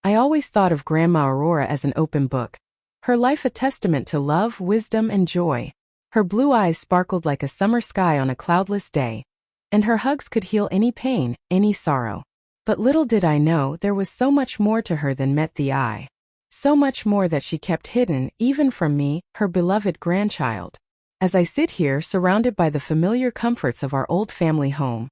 I always thought of Grandma Aurora as an open book. Her life a testament to love, wisdom, and joy. Her blue eyes sparkled like a summer sky on a cloudless day, and her hugs could heal any pain, any sorrow. But little did I know there was so much more to her than met the eye. So much more that she kept hidden, even from me, her beloved grandchild. As I sit here surrounded by the familiar comforts of our old family home,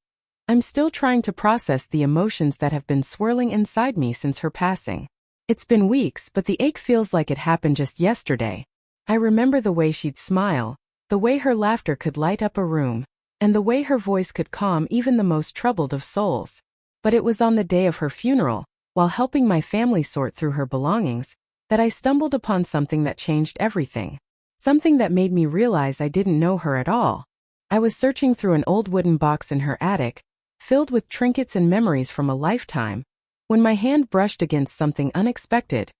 I'm still trying to process the emotions that have been swirling inside me since her passing. It's been weeks, but the ache feels like it happened just yesterday. I remember the way she'd smile, the way her laughter could light up a room, and the way her voice could calm even the most troubled of souls. But it was on the day of her funeral, while helping my family sort through her belongings, that I stumbled upon something that changed everything. Something that made me realize I didn't know her at all. I was searching through an old wooden box in her attic, filled with trinkets and memories from a lifetime, when my hand brushed against something unexpected,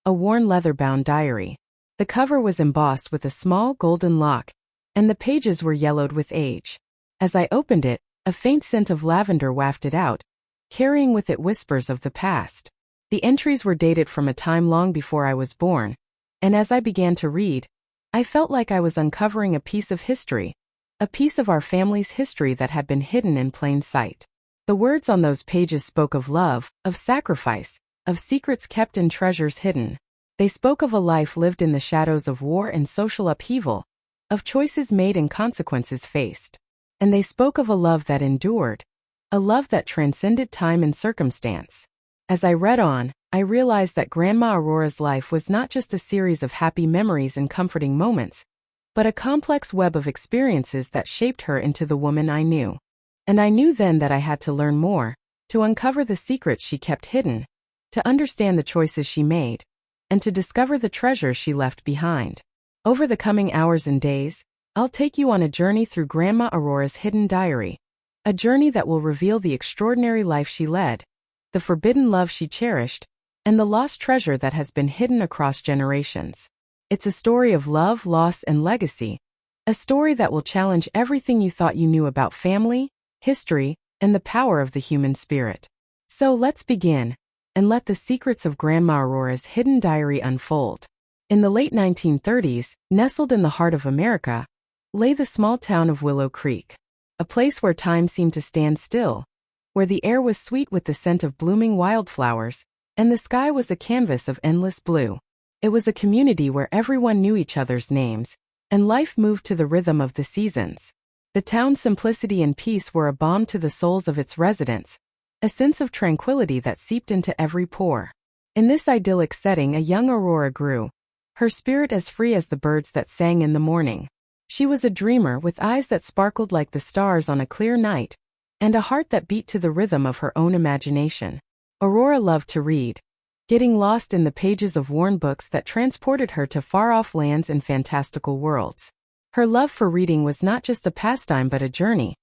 a worn leather-bound diary. The cover was embossed with a small golden lock, and the pages were yellowed with age. As I opened it, a faint scent of lavender wafted out, carrying with it whispers of the past. The entries were dated from a time long before I was born, and as I began to read, I felt like I was uncovering a piece of history, a piece of our family's history that had been hidden in plain sight. The words on those pages spoke of love, of sacrifice, of secrets kept and treasures hidden. They spoke of a life lived in the shadows of war and social upheaval, of choices made and consequences faced. And they spoke of a love that endured, a love that transcended time and circumstance. As I read on, I realized that Grandma Aurora's life was not just a series of happy memories and comforting moments, but a complex web of experiences that shaped her into the woman I knew. And I knew then that I had to learn more, to uncover the secrets she kept hidden, to understand the choices she made, and to discover the treasures she left behind. Over the coming hours and days, I'll take you on a journey through Grandma Aurora's hidden diary, a journey that will reveal the extraordinary life she led, the forbidden love she cherished, and the lost treasure that has been hidden across generations. It's a story of love, loss, and legacy, a story that will challenge everything you thought you knew about family, history, and the power of the human spirit. So let's begin, and let the secrets of Grandma Aurora's hidden diary unfold. In the late 1930s, nestled in the heart of America, lay the small town of Willow Creek, a place where time seemed to stand still, where the air was sweet with the scent of blooming wildflowers, and the sky was a canvas of endless blue. It was a community where everyone knew each other's names, and life moved to the rhythm of the seasons. The town's simplicity and peace were a balm to the souls of its residents, a sense of tranquility that seeped into every pore. In this idyllic setting, a young Aurora grew, her spirit as free as the birds that sang in the morning. She was a dreamer with eyes that sparkled like the stars on a clear night, and a heart that beat to the rhythm of her own imagination. Aurora loved to read, getting lost in the pages of worn books that transported her to far-off lands and fantastical worlds. Her love for reading was not just a pastime but a journey,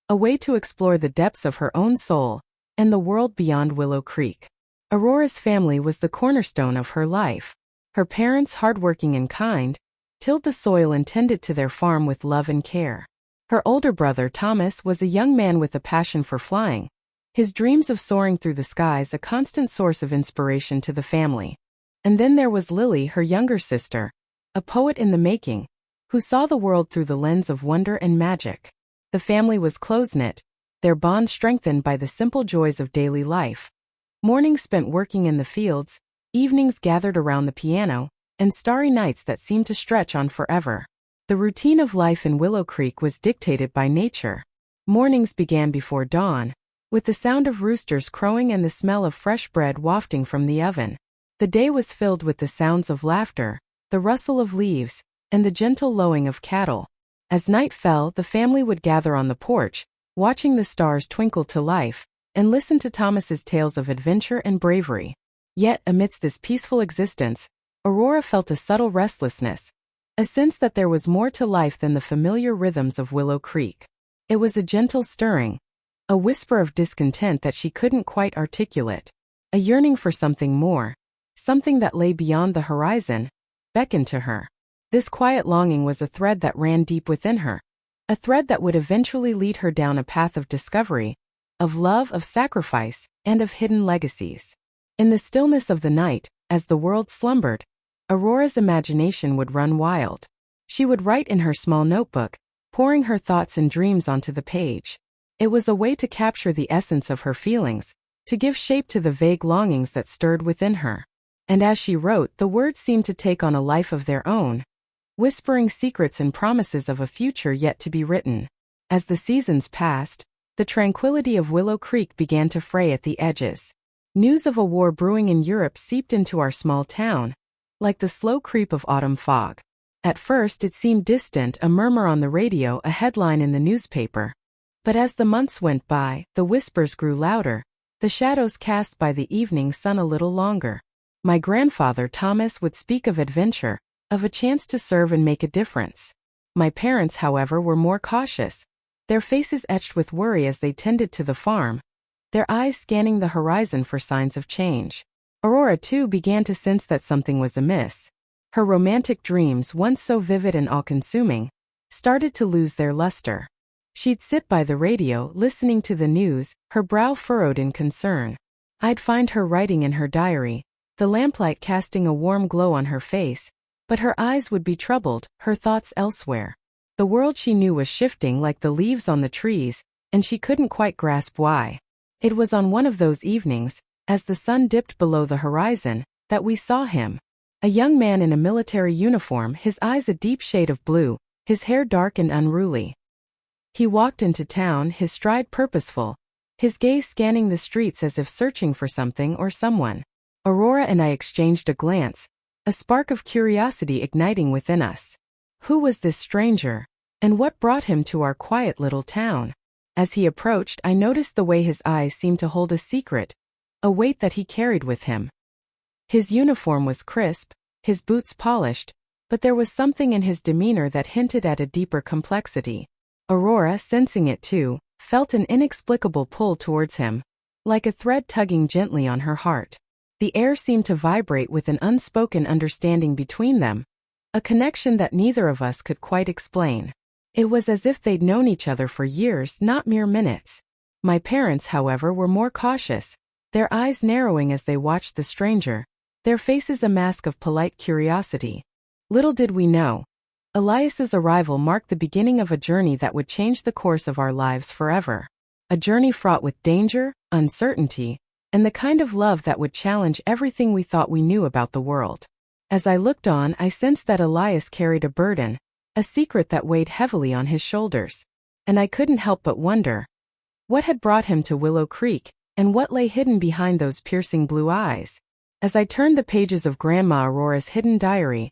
a way to explore the depths of her own soul and the world beyond Willow Creek. Aurora's family was the cornerstone of her life. Her parents, hardworking and kind, tilled the soil and tended to their farm with love and care. Her older brother, Thomas, was a young man with a passion for flying, his dreams of soaring through the skies a constant source of inspiration to the family. And then there was Lily, her younger sister, a poet in the making, who saw the world through the lens of wonder and magic. The family was close-knit, their bond strengthened by the simple joys of daily life. Mornings spent working in the fields, evenings gathered around the piano, and starry nights that seemed to stretch on forever. The routine of life in Willow Creek was dictated by nature. Mornings began before dawn, with the sound of roosters crowing and the smell of fresh bread wafting from the oven. The day was filled with the sounds of laughter, the rustle of leaves, and the gentle lowing of cattle. As night fell, the family would gather on the porch, watching the stars twinkle to life, and listen to Thomas's tales of adventure and bravery. Yet, amidst this peaceful existence, Aurora felt a subtle restlessness, a sense that there was more to life than the familiar rhythms of Willow Creek. It was a gentle stirring, a whisper of discontent that she couldn't quite articulate, a yearning for something more, something that lay beyond the horizon, beckoned to her. This quiet longing was a thread that ran deep within her, a thread that would eventually lead her down a path of discovery, of love, of sacrifice, and of hidden legacies. In the stillness of the night, as the world slumbered, Aurora's imagination would run wild. She would write in her small notebook, pouring her thoughts and dreams onto the page. It was a way to capture the essence of her feelings, to give shape to the vague longings that stirred within her. And as she wrote, the words seemed to take on a life of their own, whispering secrets and promises of a future yet to be written. As the seasons passed, the tranquility of Willow Creek began to fray at the edges. News of a war brewing in Europe seeped into our small town, like the slow creep of autumn fog. At first it seemed distant, a murmur on the radio, a headline in the newspaper. But as the months went by, the whispers grew louder, the shadows cast by the evening sun a little longer. My grandfather Thomas would speak of adventure, of a chance to serve and make a difference. My parents, however, were more cautious, their faces etched with worry as they tended to the farm, their eyes scanning the horizon for signs of change. Aurora, too, began to sense that something was amiss. Her romantic dreams, once so vivid and all-consuming, started to lose their luster. She'd sit by the radio, listening to the news, her brow furrowed in concern. I'd find her writing in her diary, the lamplight casting a warm glow on her face, but her eyes would be troubled, her thoughts elsewhere. The world she knew was shifting like the leaves on the trees, and she couldn't quite grasp why. It was on one of those evenings, as the sun dipped below the horizon, that we saw him. A young man in a military uniform, his eyes a deep shade of blue, his hair dark and unruly. He walked into town, his stride purposeful, his gaze scanning the streets as if searching for something or someone. Aurora and I exchanged a glance, a spark of curiosity igniting within us. Who was this stranger, and what brought him to our quiet little town? As he approached, I noticed the way his eyes seemed to hold a secret, a weight that he carried with him. His uniform was crisp, his boots polished, but there was something in his demeanor that hinted at a deeper complexity. Aurora, sensing it too, felt an inexplicable pull towards him, like a thread tugging gently on her heart. The air seemed to vibrate with an unspoken understanding between them, a connection that neither of us could quite explain. It was as if they'd known each other for years, not mere minutes. My parents, however, were more cautious, their eyes narrowing as they watched the stranger, their faces a mask of polite curiosity. Little did we know, Elias's arrival marked the beginning of a journey that would change the course of our lives forever. A journey fraught with danger, uncertainty, and the kind of love that would challenge everything we thought we knew about the world. As I looked on, I sensed that Elias carried a burden, a secret that weighed heavily on his shoulders. And I couldn't help but wonder, what had brought him to Willow Creek, and what lay hidden behind those piercing blue eyes? As I turned the pages of Grandma Aurora's hidden diary,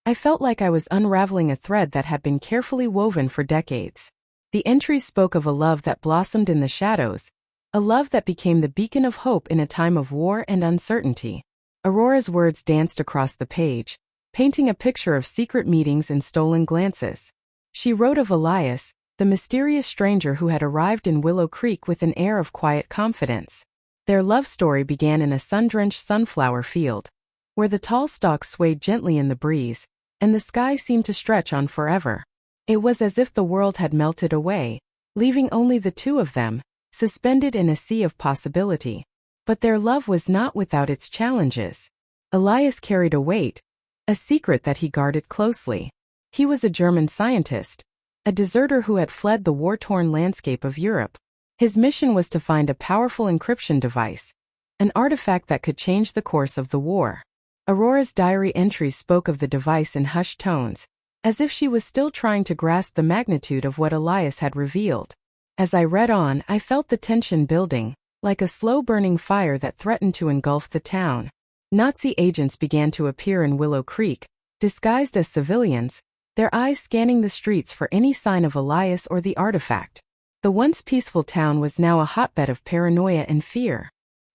I felt like I was unraveling a thread that had been carefully woven for decades. The entries spoke of a love that blossomed in the shadows, a love that became the beacon of hope in a time of war and uncertainty. Aurora's words danced across the page, painting a picture of secret meetings and stolen glances. She wrote of Elias, the mysterious stranger who had arrived in Willow Creek with an air of quiet confidence. Their love story began in a sun-drenched sunflower field, where the tall stalks swayed gently in the breeze, and the sky seemed to stretch on forever. It was as if the world had melted away, leaving only the two of them, suspended in a sea of possibility. But their love was not without its challenges. Elias carried a weight, a secret that he guarded closely. He was a German scientist, a deserter who had fled the war-torn landscape of Europe. His mission was to find a powerful encryption device, an artifact that could change the course of the war. Aurora's diary entries spoke of the device in hushed tones, as if she was still trying to grasp the magnitude of what Elias had revealed. As I read on, I felt the tension building, like a slow-burning fire that threatened to engulf the town. Nazi agents began to appear in Willow Creek, disguised as civilians, their eyes scanning the streets for any sign of Elias or the artifact. The once peaceful town was now a hotbed of paranoia and fear.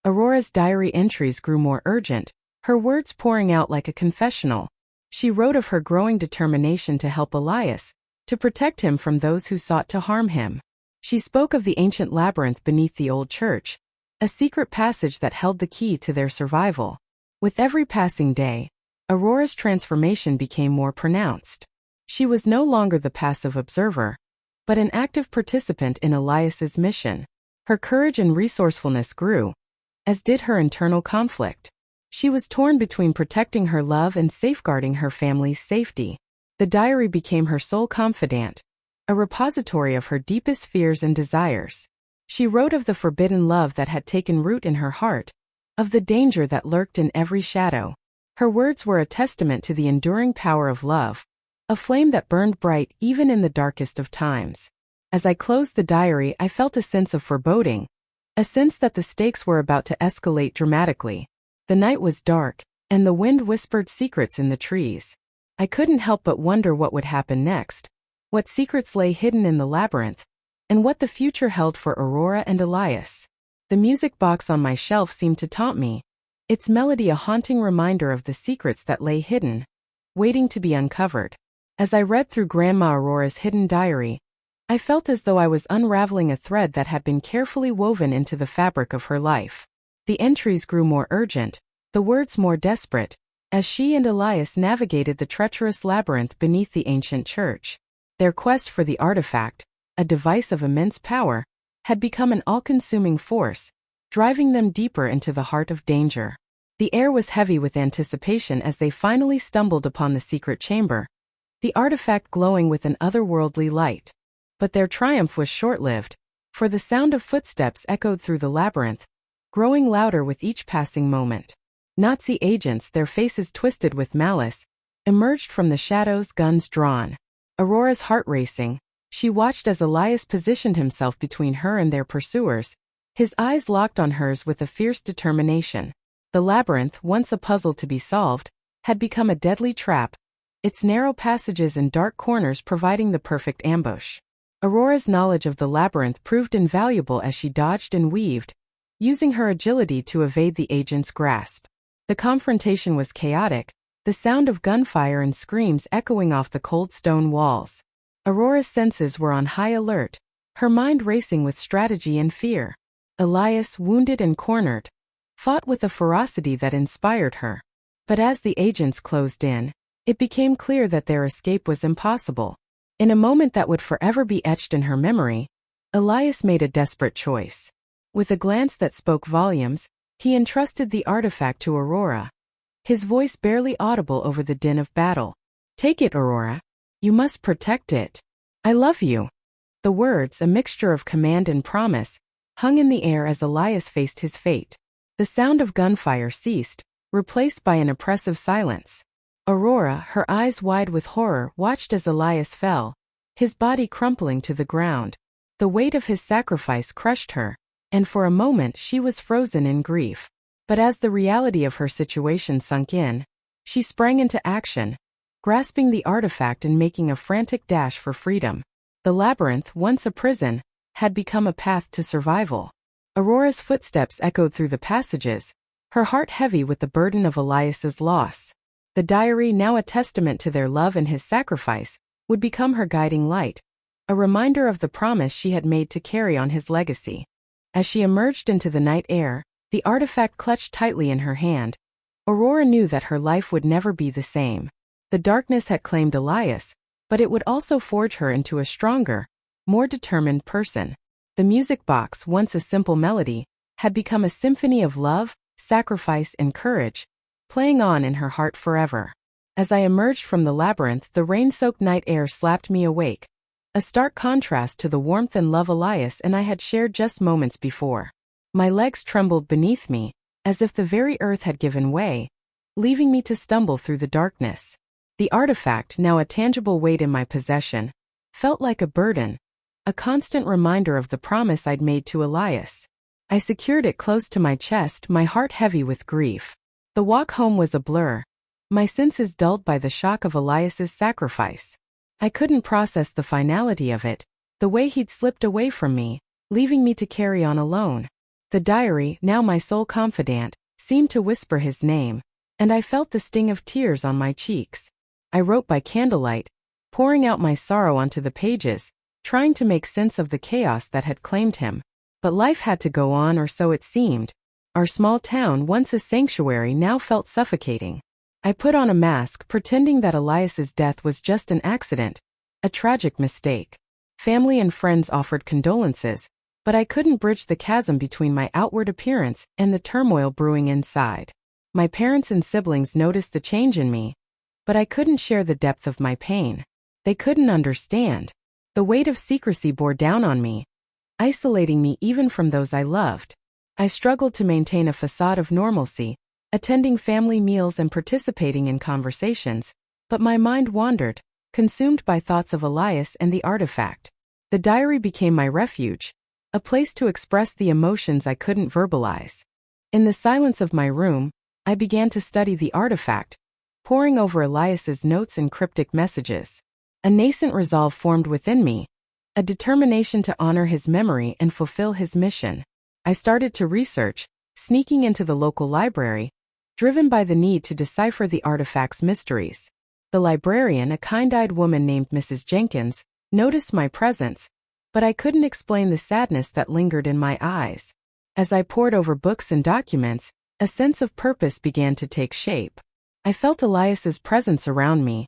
Aurora's diary entries grew more urgent, her words pouring out like a confessional. She wrote of her growing determination to help Elias, to protect him from those who sought to harm him. She spoke of the ancient labyrinth beneath the old church, a secret passage that held the key to their survival. With every passing day, Aurora's transformation became more pronounced. She was no longer the passive observer, but an active participant in Elias's mission. Her courage and resourcefulness grew, as did her internal conflict. She was torn between protecting her love and safeguarding her family's safety. The diary became her sole confidant, a repository of her deepest fears and desires. She wrote of the forbidden love that had taken root in her heart, of the danger that lurked in every shadow. Her words were a testament to the enduring power of love, a flame that burned bright even in the darkest of times. As I closed the diary, I felt a sense of foreboding, a sense that the stakes were about to escalate dramatically. The night was dark, and the wind whispered secrets in the trees. I couldn't help but wonder what would happen next, what secrets lay hidden in the labyrinth, and what the future held for Aurora and Elias. The music box on my shelf seemed to taunt me, its melody a haunting reminder of the secrets that lay hidden, waiting to be uncovered. As I read through Grandma Aurora's hidden diary, I felt as though I was unraveling a thread that had been carefully woven into the fabric of her life. The entries grew more urgent, the words more desperate, as she and Elias navigated the treacherous labyrinth beneath the ancient church. Their quest for the artifact, a device of immense power, had become an all-consuming force, driving them deeper into the heart of danger. The air was heavy with anticipation as they finally stumbled upon the secret chamber, the artifact glowing with an otherworldly light. But their triumph was short-lived, for the sound of footsteps echoed through the labyrinth, growing louder with each passing moment. Nazi agents, their faces twisted with malice, emerged from the shadows, guns drawn. Aurora's heart racing, she watched as Elias positioned himself between her and their pursuers, his eyes locked on hers with a fierce determination. The labyrinth, once a puzzle to be solved, had become a deadly trap, its narrow passages and dark corners providing the perfect ambush. Aurora's knowledge of the labyrinth proved invaluable as she dodged and weaved, using her agility to evade the agent's grasp. The confrontation was chaotic, the sound of gunfire and screams echoing off the cold stone walls. Aurora's senses were on high alert, her mind racing with strategy and fear. Elias, wounded and cornered, fought with a ferocity that inspired her. But as the agents closed in, it became clear that their escape was impossible. In a moment that would forever be etched in her memory, Elias made a desperate choice. With a glance that spoke volumes, he entrusted the artifact to Aurora, his voice barely audible over the din of battle. "Take it, Aurora. You must protect it. I love you." The words, a mixture of command and promise, hung in the air as Elias faced his fate. The sound of gunfire ceased, replaced by an oppressive silence. Aurora, her eyes wide with horror, watched as Elias fell, his body crumpling to the ground. The weight of his sacrifice crushed her, and for a moment she was frozen in grief. But as the reality of her situation sunk in, she sprang into action, grasping the artifact and making a frantic dash for freedom. The labyrinth, once a prison, had become a path to survival. Aurora's footsteps echoed through the passages, her heart heavy with the burden of Elias's loss. The diary, now a testament to their love and his sacrifice, would become her guiding light, a reminder of the promise she had made to carry on his legacy. As she emerged into the night air, the artifact clutched tightly in her hand, Aurora knew that her life would never be the same. The darkness had claimed Elias, but it would also forge her into a stronger, more determined person. The music box, once a simple melody, had become a symphony of love, sacrifice, and courage, playing on in her heart forever. As I emerged from the labyrinth, the rain-soaked night air slapped me awake, a stark contrast to the warmth and love Elias and I had shared just moments before. My legs trembled beneath me, as if the very earth had given way, leaving me to stumble through the darkness. The artifact, now a tangible weight in my possession, felt like a burden, a constant reminder of the promise I'd made to Elias. I secured it close to my chest, my heart heavy with grief. The walk home was a blur, my senses dulled by the shock of Elias's sacrifice. I couldn't process the finality of it, the way he'd slipped away from me, leaving me to carry on alone. The diary, now my sole confidant, seemed to whisper his name, and I felt the sting of tears on my cheeks. I wrote by candlelight, pouring out my sorrow onto the pages, trying to make sense of the chaos that had claimed him. But life had to go on, or so it seemed. Our small town, once a sanctuary, now felt suffocating. I put on a mask, pretending that Elias's death was just an accident, a tragic mistake. Family and friends offered condolences, but I couldn't bridge the chasm between my outward appearance and the turmoil brewing inside. My parents and siblings noticed the change in me, but I couldn't share the depth of my pain. They couldn't understand. The weight of secrecy bore down on me, isolating me even from those I loved. I struggled to maintain a facade of normalcy, attending family meals and participating in conversations, but my mind wandered, consumed by thoughts of Elias and the artifact. The diary became my refuge, a place to express the emotions I couldn't verbalize. In the silence of my room, I began to study the artifact, poring over Elias's notes and cryptic messages. A nascent resolve formed within me, a determination to honor his memory and fulfill his mission. I started to research, sneaking into the local library, driven by the need to decipher the artifact's mysteries. The librarian, a kind-eyed woman named Mrs. Jenkins, noticed my presence, but I couldn't explain the sadness that lingered in my eyes. As I pored over books and documents, a sense of purpose began to take shape. I felt Elias's presence around me,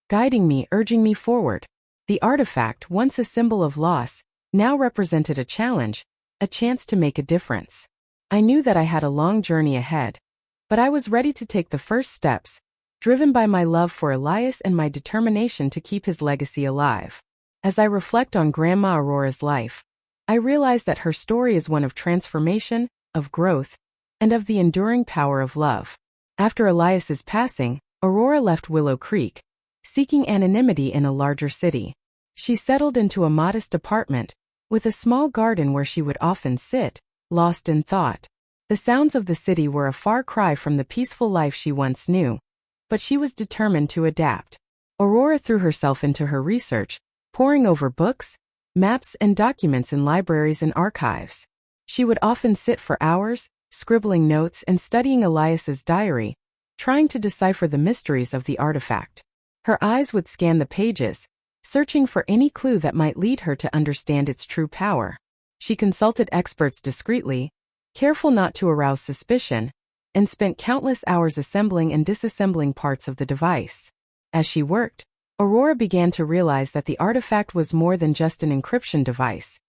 guiding me, urging me forward. The artifact, once a symbol of loss, now represented a challenge, a chance to make a difference. I knew that I had a long journey ahead, but I was ready to take the first steps, driven by my love for Elias and my determination to keep his legacy alive. As I reflect on Grandma Aurora's life, I realize that her story is one of transformation, of growth, and of the enduring power of love. After Elias's passing, Aurora left Willow Creek, seeking anonymity in a larger city. She settled into a modest apartment, with a small garden where she would often sit, lost in thought. The sounds of the city were a far cry from the peaceful life she once knew, but she was determined to adapt. Aurora threw herself into her research, poring over books, maps, and documents in libraries and archives. She would often sit for hours, scribbling notes and studying Elias's diary, trying to decipher the mysteries of the artifact. Her eyes would scan the pages, searching for any clue that might lead her to understand its true power. She consulted experts discreetly, careful not to arouse suspicion, and spent countless hours assembling and disassembling parts of the device. As she worked, Aurora began to realize that the artifact was more than just an encryption device.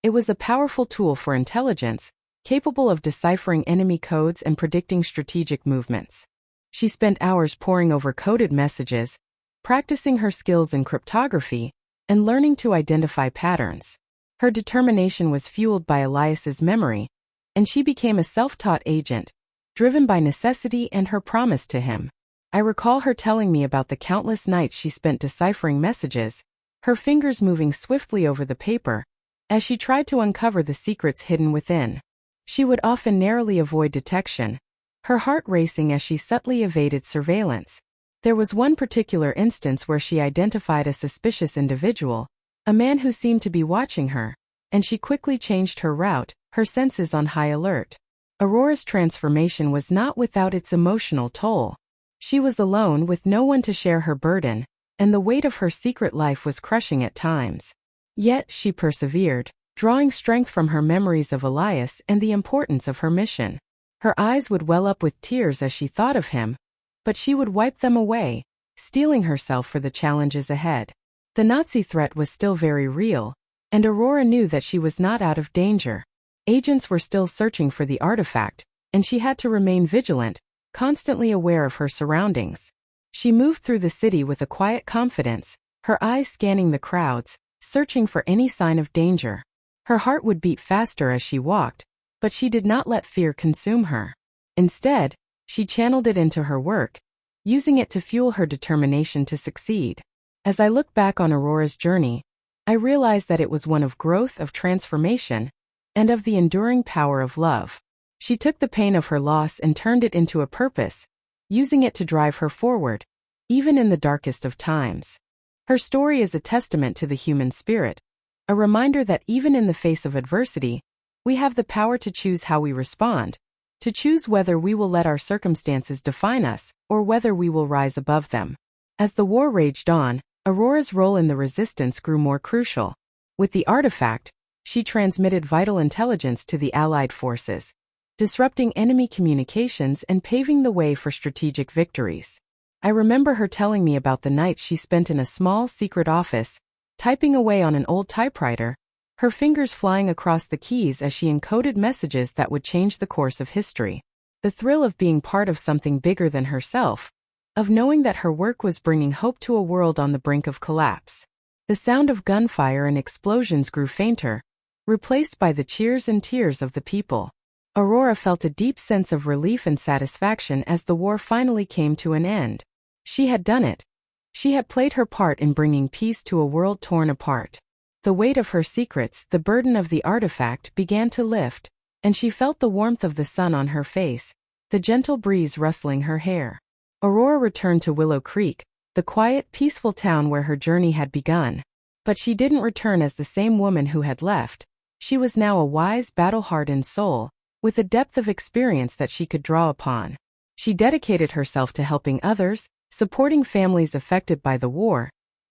It was a powerful tool for intelligence, capable of deciphering enemy codes and predicting strategic movements. She spent hours poring over coded messages, practicing her skills in cryptography, and learning to identify patterns. Her determination was fueled by Elias's memory, and she became a self-taught agent, driven by necessity and her promise to him. I recall her telling me about the countless nights she spent deciphering messages, her fingers moving swiftly over the paper, as she tried to uncover the secrets hidden within. She would often narrowly avoid detection, her heart racing as she subtly evaded surveillance. There was one particular instance where she identified a suspicious individual, a man who seemed to be watching her, and she quickly changed her route, her senses on high alert. Aurora's transformation was not without its emotional toll. She was alone with no one to share her burden, and the weight of her secret life was crushing at times. Yet she persevered, drawing strength from her memories of Elias and the importance of her mission. Her eyes would well up with tears as she thought of him, but she would wipe them away, steeling herself for the challenges ahead. The Nazi threat was still very real, and Aurora knew that she was not out of danger. Agents were still searching for the artifact, and she had to remain vigilant, constantly aware of her surroundings. She moved through the city with a quiet confidence, her eyes scanning the crowds, searching for any sign of danger. Her heart would beat faster as she walked, but she did not let fear consume her. Instead, she channeled it into her work, using it to fuel her determination to succeed. As I look back on Aurora's journey, I realize that it was one of growth, of transformation, and of the enduring power of love. She took the pain of her loss and turned it into a purpose, using it to drive her forward, even in the darkest of times. Her story is a testament to the human spirit, a reminder that even in the face of adversity, we have the power to choose how we respond, to choose whether we will let our circumstances define us, or whether we will rise above them. As the war raged on, Aurora's role in the resistance grew more crucial. With the artifact, she transmitted vital intelligence to the Allied forces, disrupting enemy communications and paving the way for strategic victories. I remember her telling me about the nights she spent in a small secret office, typing away on an old typewriter, her fingers flying across the keys as she encoded messages that would change the course of history. The thrill of being part of something bigger than herself, of knowing that her work was bringing hope to a world on the brink of collapse. The sound of gunfire and explosions grew fainter, replaced by the cheers and tears of the people. Aurora felt a deep sense of relief and satisfaction as the war finally came to an end. She had done it. She had played her part in bringing peace to a world torn apart. The weight of her secrets, the burden of the artifact, began to lift, and she felt the warmth of the sun on her face, the gentle breeze rustling her hair. Aurora returned to Willow Creek, the quiet, peaceful town where her journey had begun. But she didn't return as the same woman who had left. She was now a wise, battle-hardened soul, with a depth of experience that she could draw upon. She dedicated herself to helping others, supporting families affected by the war,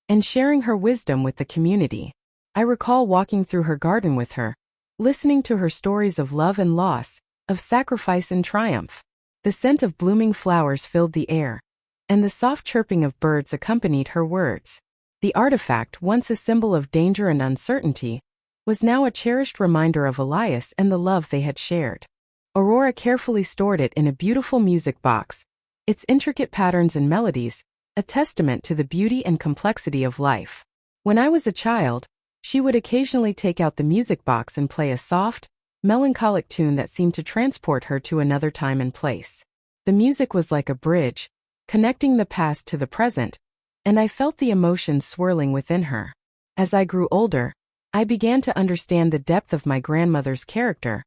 and sharing her wisdom with the community. I recall walking through her garden with her, listening to her stories of love and loss, of sacrifice and triumph. The scent of blooming flowers filled the air, and the soft chirping of birds accompanied her words. The artifact, once a symbol of danger and uncertainty, was now a cherished reminder of Elias and the love they had shared. Aurora carefully stored it in a beautiful music box, its intricate patterns and melodies, a testament to the beauty and complexity of life. When I was a child, she would occasionally take out the music box and play a soft, melancholic tune that seemed to transport her to another time and place. The music was like a bridge, connecting the past to the present, and I felt the emotions swirling within her. As I grew older, I began to understand the depth of my grandmother's character,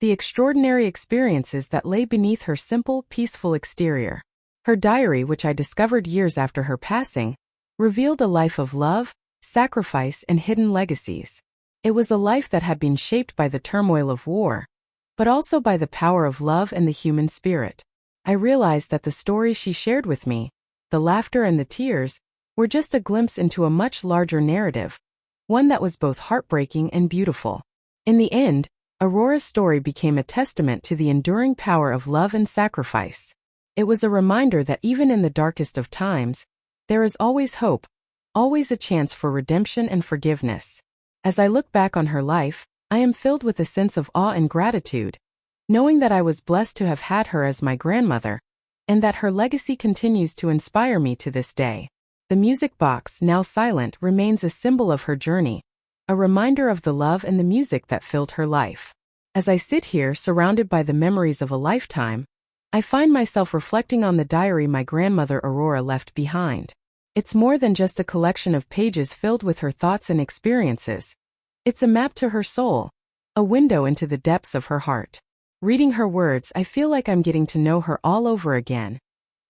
the extraordinary experiences that lay beneath her simple, peaceful exterior. Her diary, which I discovered years after her passing, revealed a life of love, sacrifice, and hidden legacies. It was a life that had been shaped by the turmoil of war, but also by the power of love and the human spirit. I realized that the stories she shared with me, the laughter and the tears, were just a glimpse into a much larger narrative, one that was both heartbreaking and beautiful. In the end, Aurora's story became a testament to the enduring power of love and sacrifice. It was a reminder that even in the darkest of times, there is always hope, always a chance for redemption and forgiveness. As I look back on her life, I am filled with a sense of awe and gratitude, knowing that I was blessed to have had her as my grandmother, and that her legacy continues to inspire me to this day. The music box, now silent, remains a symbol of her journey, a reminder of the love and the music that filled her life. As I sit here surrounded by the memories of a lifetime, I find myself reflecting on the diary my grandmother Aurora left behind. It's more than just a collection of pages filled with her thoughts and experiences. It's a map to her soul, a window into the depths of her heart. Reading her words, I feel like I'm getting to know her all over again.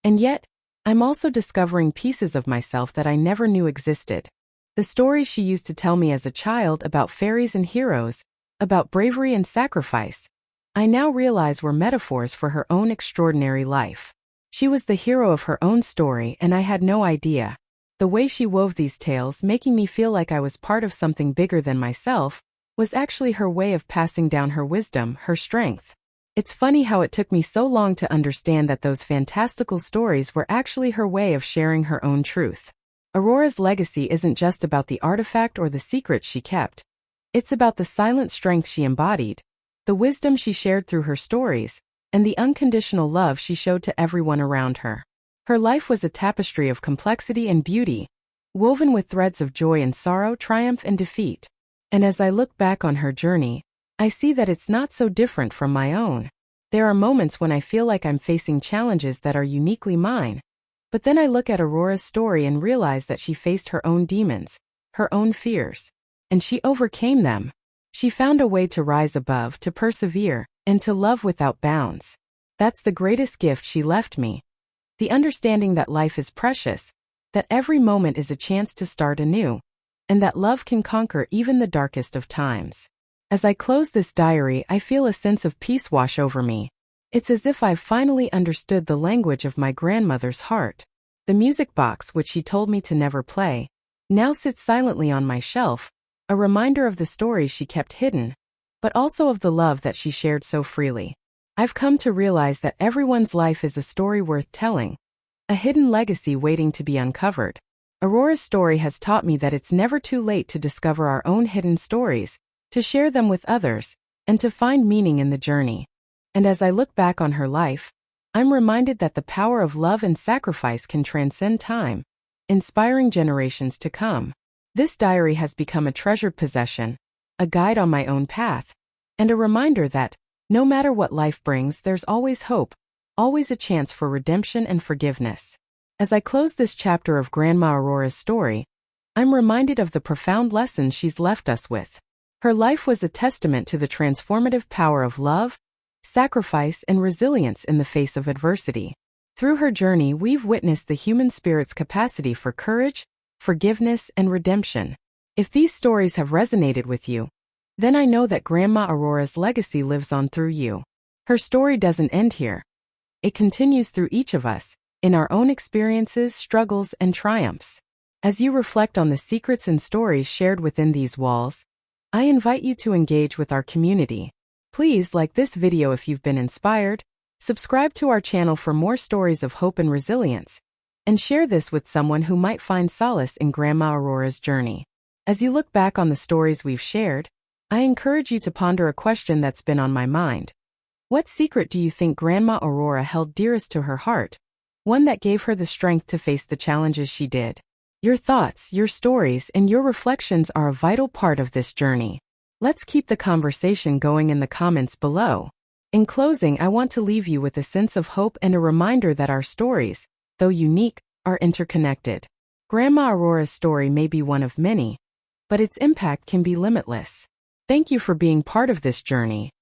And yet, I'm also discovering pieces of myself that I never knew existed. The stories she used to tell me as a child about fairies and heroes, about bravery and sacrifice, I now realize were metaphors for her own extraordinary life. She was the hero of her own story, and I had no idea. The way she wove these tales, making me feel like I was part of something bigger than myself, was actually her way of passing down her wisdom, her strength. It's funny how it took me so long to understand that those fantastical stories were actually her way of sharing her own truth. Aurora's legacy isn't just about the artifact or the secrets she kept. It's about the silent strength she embodied, the wisdom she shared through her stories, and the unconditional love she showed to everyone around her. Her life was a tapestry of complexity and beauty, woven with threads of joy and sorrow, triumph and defeat. And as I look back on her journey, I see that it's not so different from my own. There are moments when I feel like I'm facing challenges that are uniquely mine. But then I look at Aurora's story and realize that she faced her own demons, her own fears. And she overcame them. She found a way to rise above, to persevere, and to love without bounds. That's the greatest gift she left me. The understanding that life is precious, that every moment is a chance to start anew, and that love can conquer even the darkest of times. As I close this diary, I feel a sense of peace wash over me. It's as if I've finally understood the language of my grandmother's heart. The music box, which she told me to never play, now sits silently on my shelf, a reminder of the stories she kept hidden, but also of the love that she shared so freely. I've come to realize that everyone's life is a story worth telling, a hidden legacy waiting to be uncovered. Aurora's story has taught me that it's never too late to discover our own hidden stories, to share them with others, and to find meaning in the journey. And as I look back on her life, I'm reminded that the power of love and sacrifice can transcend time, inspiring generations to come. This diary has become a treasured possession, a guide on my own path, and a reminder that, no matter what life brings, there's always hope, always a chance for redemption and forgiveness. As I close this chapter of Grandma Aurora's story, I'm reminded of the profound lessons she's left us with. Her life was a testament to the transformative power of love, sacrifice, and resilience in the face of adversity. Through her journey, we've witnessed the human spirit's capacity for courage, forgiveness, and redemption. If these stories have resonated with you, then I know that Grandma Aurora's legacy lives on through you. Her story doesn't end here. It continues through each of us, in our own experiences, struggles, and triumphs. As you reflect on the secrets and stories shared within these walls, I invite you to engage with our community. Please like this video if you've been inspired, subscribe to our channel for more stories of hope and resilience, and share this with someone who might find solace in Grandma Aurora's journey. As you look back on the stories we've shared, I encourage you to ponder a question that's been on my mind. What secret do you think Grandma Aurora held dearest to her heart? One that gave her the strength to face the challenges she did. Your thoughts, your stories, and your reflections are a vital part of this journey. Let's keep the conversation going in the comments below. In closing, I want to leave you with a sense of hope and a reminder that our stories, though unique, are interconnected. Grandma Aurora's story may be one of many, but its impact can be limitless. Thank you for being part of this journey,